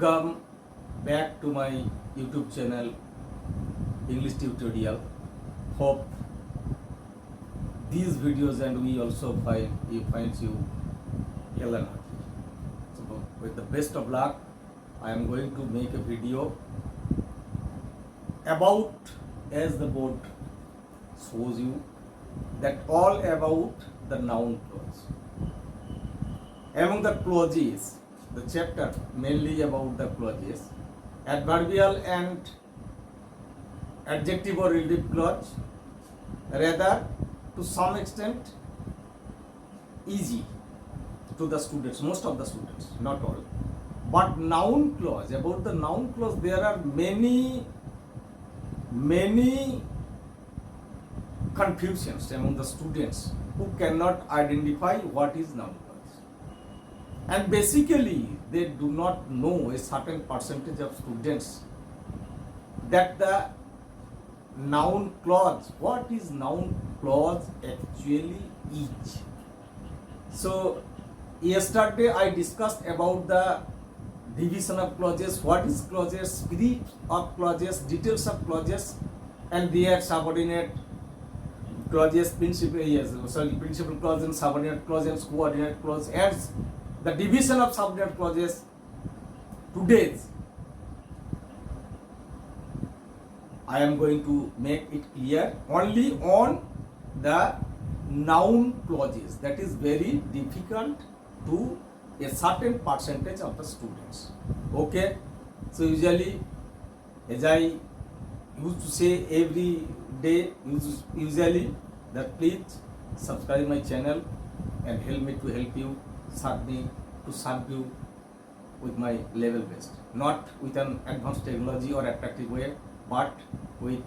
Welcome back to my YouTube channel English tutorial. Hope these videos and we also find you helpful. So with the best of luck, I am going to make a video about, as the board shows you, that all about the noun clause. Among the clauses, the chapter mainly about the clauses, adverbial and adjective or relative clause, rather to some extent easy to the students, most of the students, not all. But noun clause, about the noun clause, there are many confusions among the students who cannot identify what is noun clause. And basically, they do not know, a certain percentage of students, that the noun clause, what is noun clause actually is. So, yesterday I discussed about the division of clauses, what is clauses, spirit of clauses, details of clauses, and their subordinate clauses, principal clause and subordinate clause and coordinate clause, and the division of subordinate clauses. Today I am going to make it clear only on the noun clauses. That is very difficult to a certain percentage of the students. Okay, so usually, as I used to say every day, usually, that please subscribe my channel and help me to help you, serve you with my level best, not with an advanced technology or attractive way, but with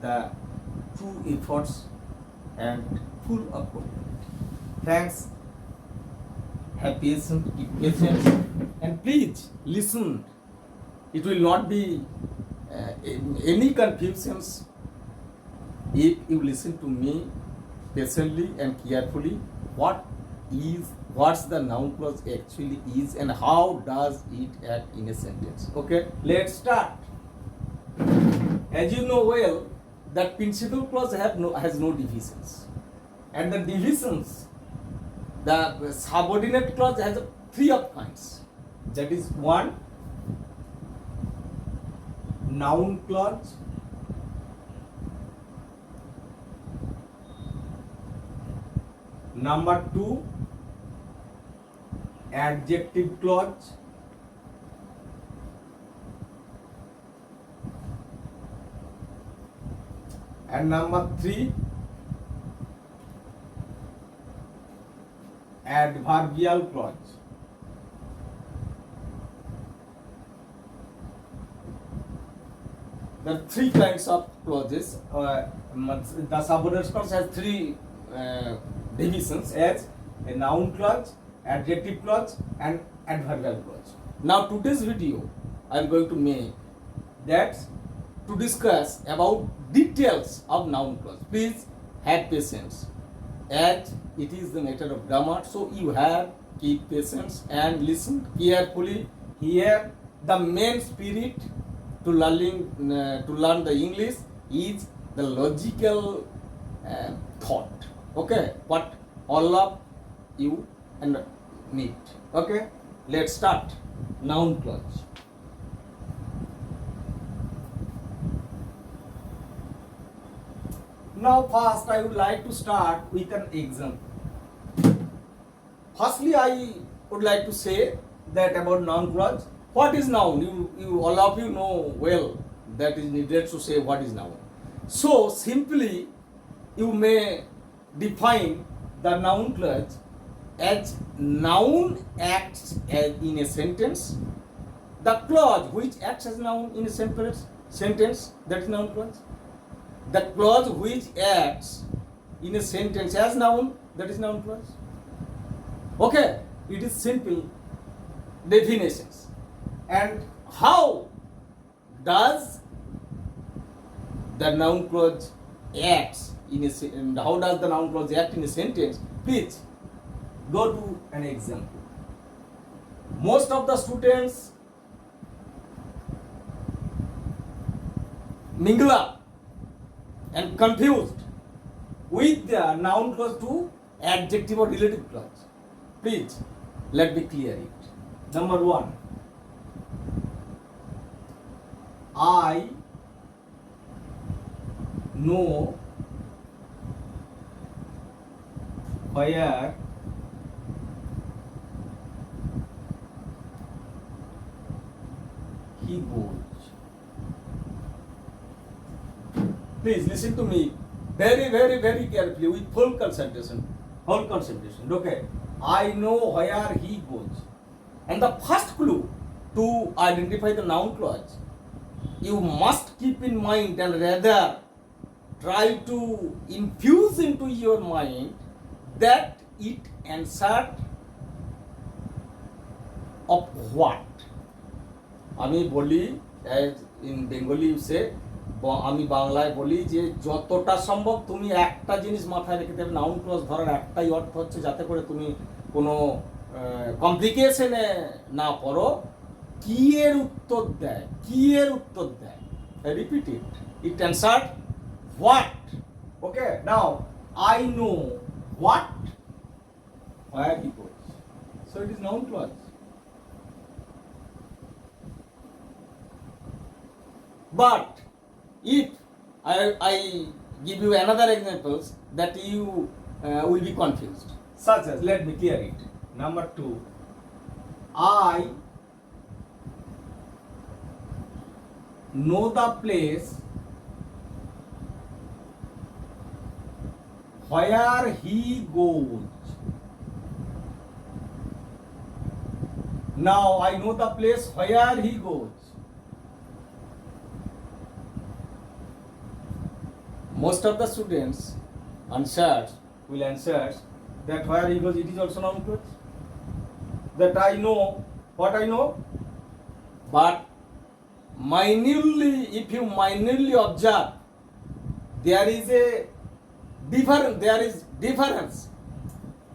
the true efforts and full of commitment. Thanks. Have patience, keep patience, and please listen. It will not be any confusions if you listen to me patiently and carefully. What's the noun clause actually is, and how does it act in a sentence? Okay, let's start. As you know well, that principal clause has no divisions, and the divisions, the subordinate clause has three of kinds. That is, one, noun clause, number two, adjective clause, and number three, adverbial clause. There are three kinds of clauses. The subordinate clause has three divisions, as a noun clause, adjective clause, and adverbial clause. Now today's video I am going to make that to discuss about details of noun clause. Please have patience, as it is the matter of grammar, so you have keep patience and listen carefully. Here the main spirit to learn the English is the logical thought. Okay, what all of you and need. Okay, let's start. Noun clause. Now first I would like to start with an example. Firstly, I would like to say that about noun clause. What is noun? You all of you know well that is needed to say what is noun. So simply you may define the noun clause as noun acts as in a sentence. The clause which acts as noun in a sentence, that is noun clause. The clause which acts in a sentence as noun, that is noun clause. Okay, it is simple definitions. And how does the noun clause acts in a how does the noun clause act in a sentence? Please go to an example. Most of the students mingle up and confused with the noun clause to adjective or relative clause. Please, let me clear it. Number one, I know where he goes. Please listen to me very, very, very carefully with full concentration. Full concentration. Okay. I know where he goes. And the first clue to identify the noun clause, you must keep in mind and rather try to infuse into your mind that it answered of what. আমি বলি in Bengali you say, আমি বাংলায় বলি যে যতটা সম্ভব তুমি একটা জিনিস মাথায় রেখে দেবে, নাউন ক্লজ ধরার একটাই অর্থ হচ্ছে যাতে করে তুমি কোনো কমপ্লিকেশনে না পড়ো, কি এর উত্তর দেয়, কি এর উত্তর দেয়। Repeat it, it answer what. Okay, now I know what where he goes, so it is noun clause. But if I give you another examples that you will be confused, such as, let me clear it. Number two, I know the place where he goes. Now I know the place where he goes. Most of the students will answer that where he goes, it is also noun clause. That I know, what I know. But minutely, if you minutely observe, there is difference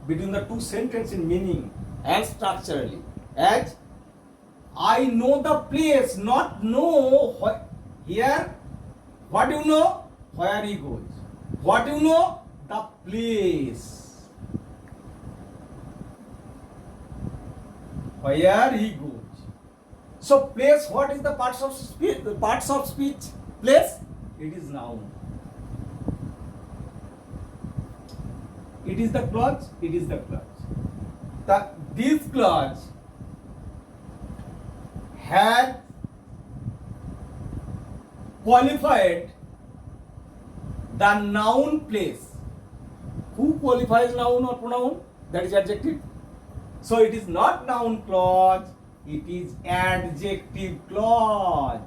between the two sentences in meaning and structurally. As I know the place, not know here. What do you know? Where he goes. What do you know? The place. Where he goes. So place, what is the parts of speech? The parts of speech. Place, it is noun. It is the clause. It is the clause. This clause had qualified the noun place. Who qualifies noun or pronoun? That is adjective. So it is not noun clause, it is adjective clause.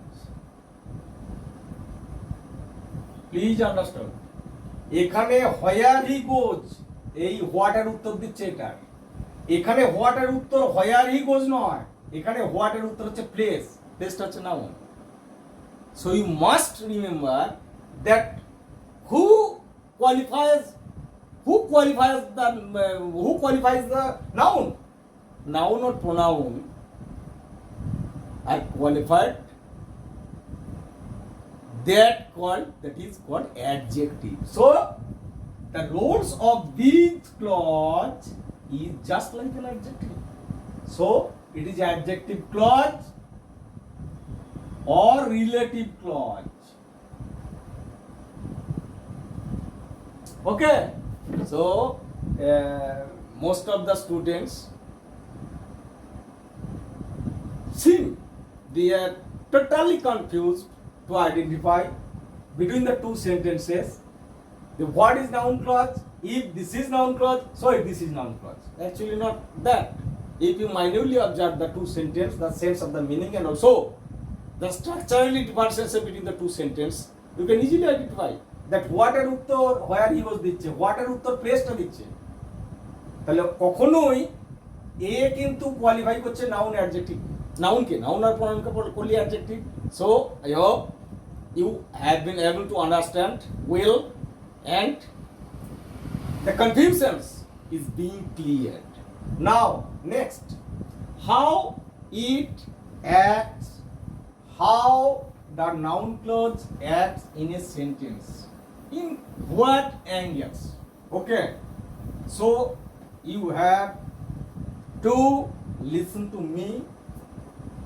Please understand. এখানে where he goes, এই what এর উত্তর দিচ্ছে এটা। এখানে what এর উত্তর where he goes নয়, এখানে what এর উত্তর হচ্ছে place, প্লেসটা হচ্ছে noun. So you must remember that who qualifies the noun? Noun or pronoun are qualified, that is called adjective. So the roles of this clause is just like an adjective. So it is adjective clause or relative clause. Okay, so most of the students seem they are totally confused to identify between the two sentences. The what is noun clause? If this is noun clause, so this is noun clause. Actually not that. If you minutely observe the two sentences, the sense of the meaning and also the structurally differences between the two sentences, you can easily identify that what এর উত্তর where he was দিচ্ছে, what এর উত্তর প্লেসটা দিচ্ছে। তাহলে কখনোই এ কিন্তু কোয়ালিফাই করছে নাউন অ্যাডজেক্টিভ, নাউনকে নাউন আর প্রনাউনকে করলে adjective. So I hope you have been able to understand well and the confusions is being cleared. Now next, how it acts, how the noun clause acts in a sentence, in what angles. Okay, so you have to listen to me.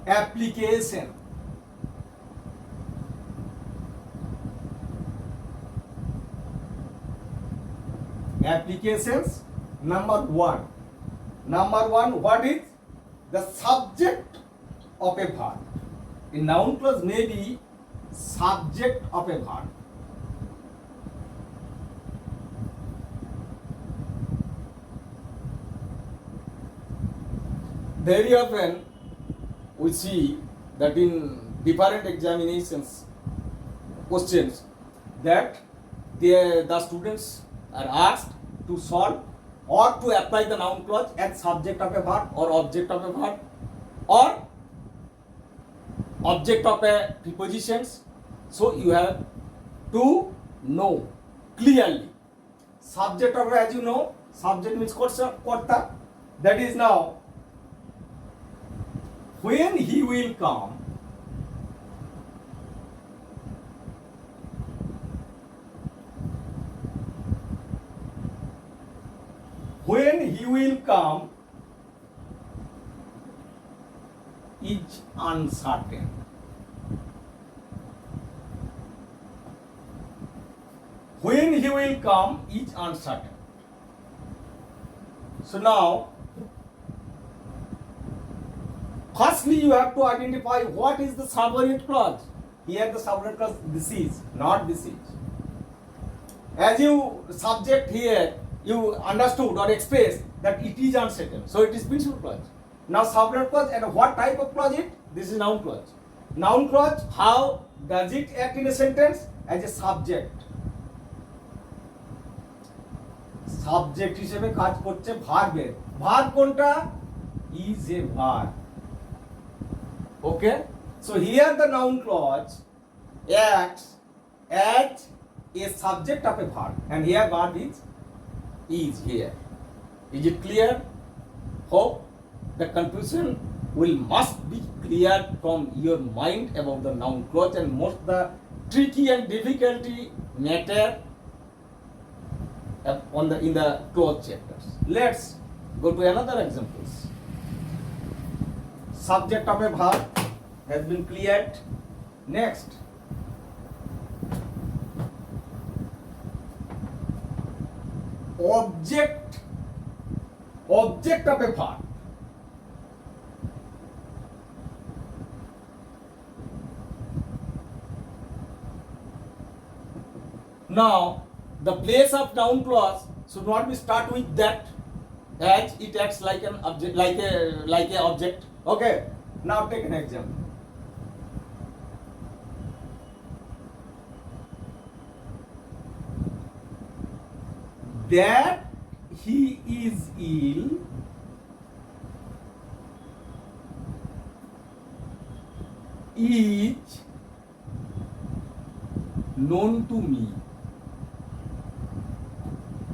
Application. Applications. Number one, what is the subject of a verb? A noun clause may be subject of a verb. Very often we see that in different examinations questions that the students are asked to solve or to apply the noun clause as subject of a verb or object of a verb or object of a prepositions. So you have to know clearly. Subject of a, as you know, subject means karta. That is now when he will come. When he will come is uncertain. When he will come is uncertain. So now, firstly you have to identify what is the subordinate clause. Here the subordinate clause this is, not this is. As you subject here, you understood or expressed that it is uncertain. So it is principal clause. Now subordinate clause, and what type of clause it? This is noun clause. Noun clause, how does it act in a sentence? As a subject. Subject হিসেবে কাজ করছে ভার্বের। Verb কোনটা? Is a verb. Okay? So here the noun clause acts as a subject of a verb, and here verb is here. Is it clear? Hope the confusion must be cleared from your mind about the noun clause and most the tricky and difficulty matter in the clause chapters. Let's go to another examples. Subject of a verb has been cleared. Next, object of a verb. Now the place of noun clause should not be start with that, as it acts like an object, like a object. Okay, now take an example. That he is ill is known to me.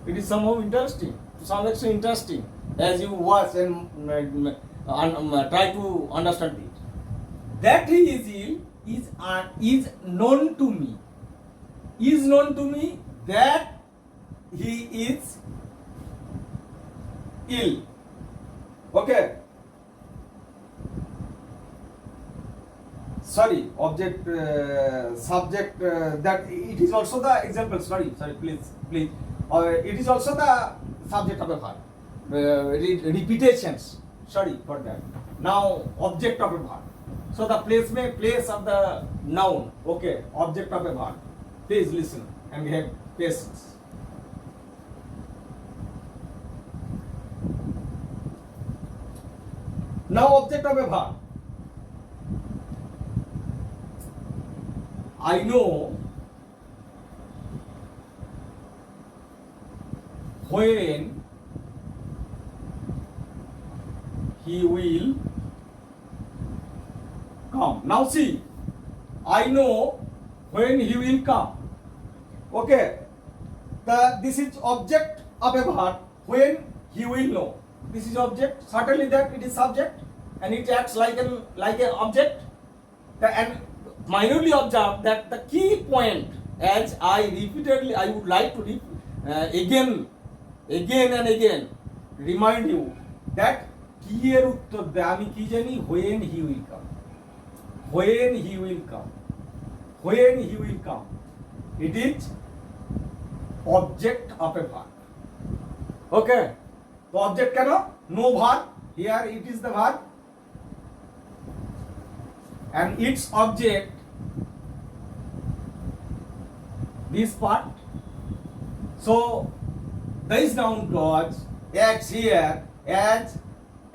It is somehow interesting, to some extent interesting, as you watch and try to understand it. That he is ill is known to me. Is known to me that he is ill. Okay. Sorry, object, subject. That it is also the example. Sorry. Please. It is also the subject of a verb. Repetitions. Sorry for that. Now, object of a verb. So the place of the noun. Okay, object of a verb. Please listen and have patience. Now, object of a verb. I know when he will come. Now see, I know when he will come. Okay, this is object of a verb. When he will know. This is object. Certainly that it is subject. and it acts like an object. And minorly observe that the key point, as I would like to again and again remind you that কি এর উত্তর দেয় আমি কি জানি when he will come, when he will come, when he will come, it is object of a verb. Okay, তো object কেন? No verb, here it is the verb and its object, this part. So this noun clause acts here as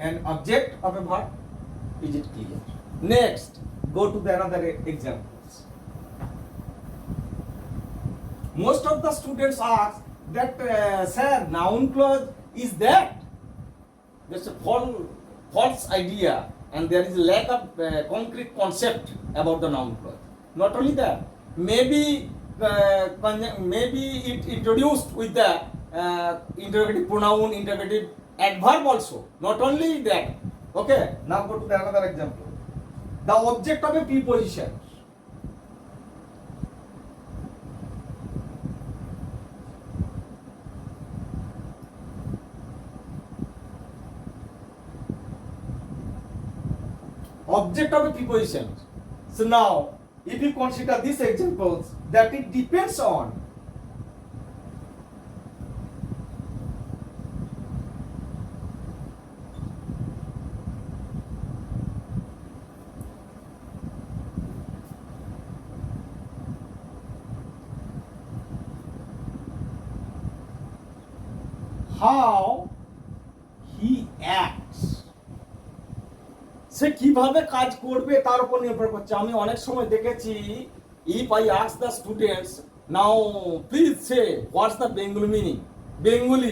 an object of a verb. Is it clear? Next, go to the another examples. Most of the students ask that sir, noun clause is that? That's a false idea, and there is a lack of concrete concept about the noun clause. Not only that, maybe it introduced with the interrogative pronoun, interrogative adverb also. Not only that. Okay, now go to the another example. The object of a preposition. Object of a preposition. So now, if you consider these examples, that it depends on how he acts. সে কিভাবে কাজ করবে তার উপর নির্ভর করছে। আমি অনেক সময় দেখেছি, if I ask the students, now please say what's the Bengali meaning, Bengali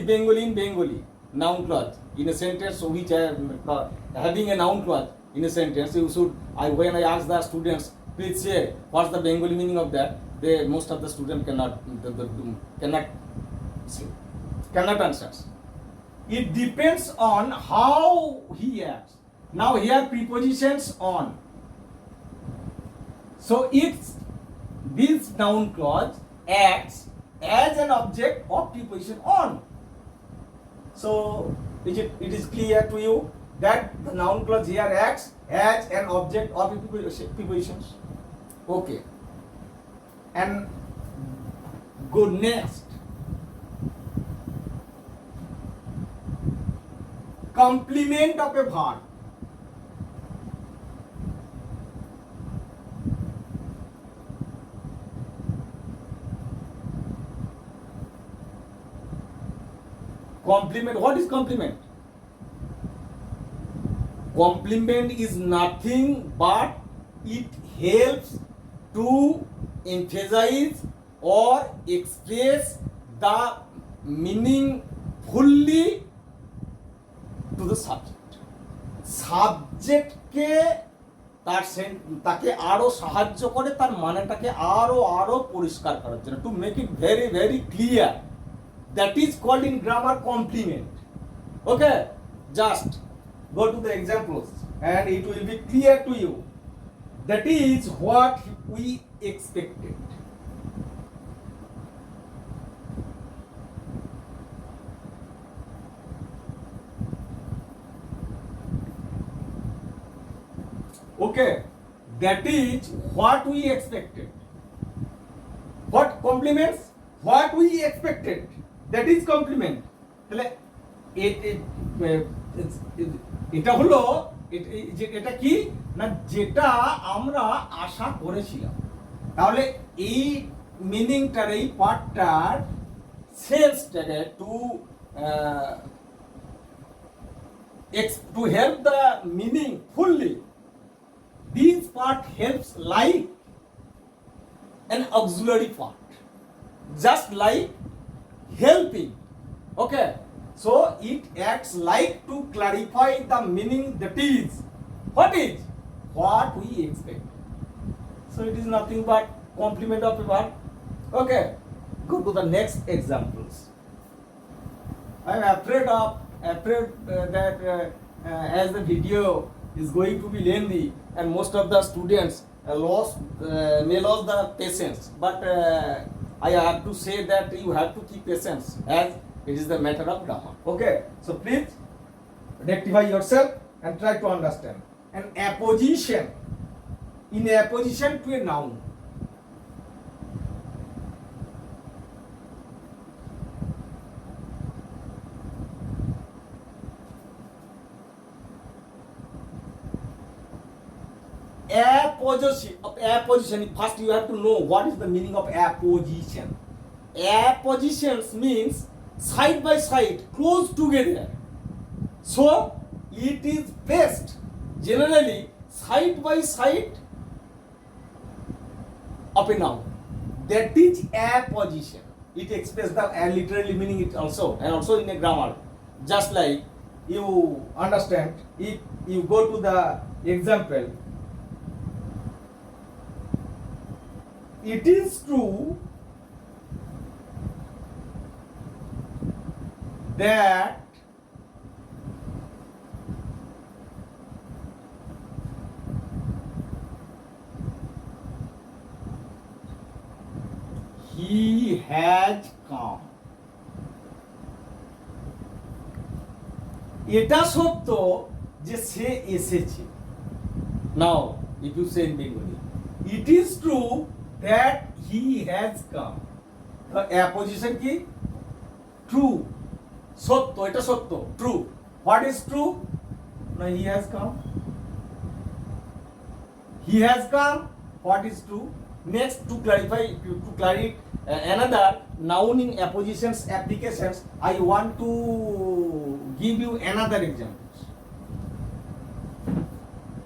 in Bengali noun clause in a sentence which having a noun clause in a sentence, you should, when I ask the students, please say what's the Bengali meaning of that, most of the students cannot answer. It depends on how he acts. Now here prepositions on. So this noun clause acts as an object of preposition on. So it is clear to you that the noun clause here acts as an object of prepositions. Okay. And go next. Complement of a verb. Complement, what is complement? Complement is nothing but it helps to emphasize or express the meaning fully to the subject. সাবজেক্টকে তাকে আরো সাহায্য করে তার মানেটাকে আরো পরিষ্কার করার জন্য, to make it very very clear. That is called in grammar complement. Okay, just go to the examples and it will be clear to you. That is what we expected. Okay, that is what we expected. What complements? What we expected. That is complement. তাহলে এটা হলো এটা কি না, যেটা আমরা আশা করেছিলাম। তাহলে এই মিনিংটার, এই পার্টটার সেন্সটাকে to help the meaning fully, this part helps like an auxiliary part, just like helping. Okay, so it acts like to clarify the meaning, that is what we expect. So it is nothing but complement of a verb. Okay, go to the next examples. I am afraid that as the video is going to be lengthy, and most of the students may lose the patience. But I have to say that you have to keep patience, as it is the matter of grammar. Okay, so please rectify yourself and try to understand. An apposition, in apposition to a noun. Apposition. First, you have to know what is the meaning of apposition. Appositions means side by side, close together. So it is placed generally side by side of a noun. That is apposition. It expresses the literally meaning it also, and also in a grammar. Just like you understand, if you go to the example, it is true that he has come. এটা সত্য যে সে এসেছে। Now, if you say in Bengali, it is true that he has come. The apposition কি? True. সত্য, এটা সত্য, true. What is true? No, he has come. He has come. What is true? Next, to clarify another noun in appositions applications, I want to give you another examples.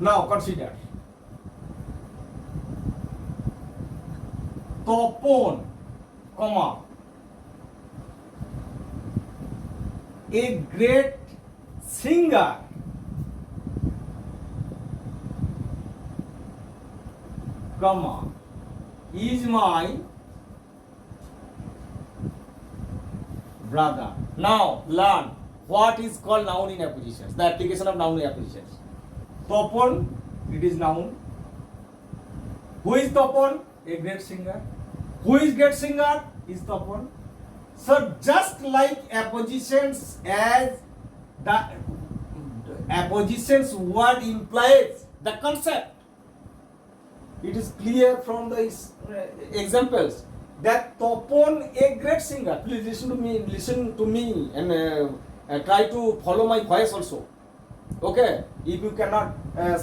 Now consider Tapan, comma, a great singer, comma, is my brother. Now learn what is called noun in appositions, the application of noun in appositions. Topon, it is noun. Who is Topon? A great singer. Who is great singer? Is Topon. So just like appositions, as the appositions word implies the concept, it is clear from the examples that Topon, a great singer. Please listen to me and try to follow my voice also. Okay, if you cannot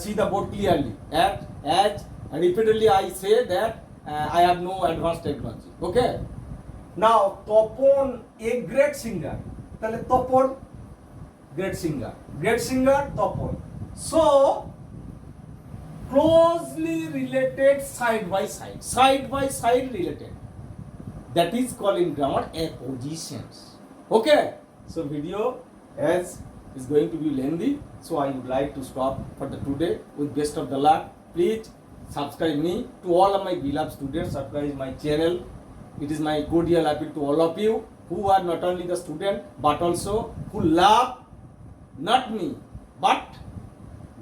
see the board clearly, as repeatedly I say that I have no advanced technology. Okay, now Topon, a great singer. তাহলে Topon, great singer, Topon. So closely related, side by side related. That is called in grammar appositions. Okay, so video as is going to be lengthy, so I would like to stop for the today. With best of the luck, please subscribe me. To all of my beloved students, subscribe my channel. It is my cordial appeal to all of you who are not only the student but also who love not me but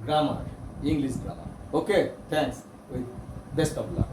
grammar, English grammar. Okay, thanks. With best of luck.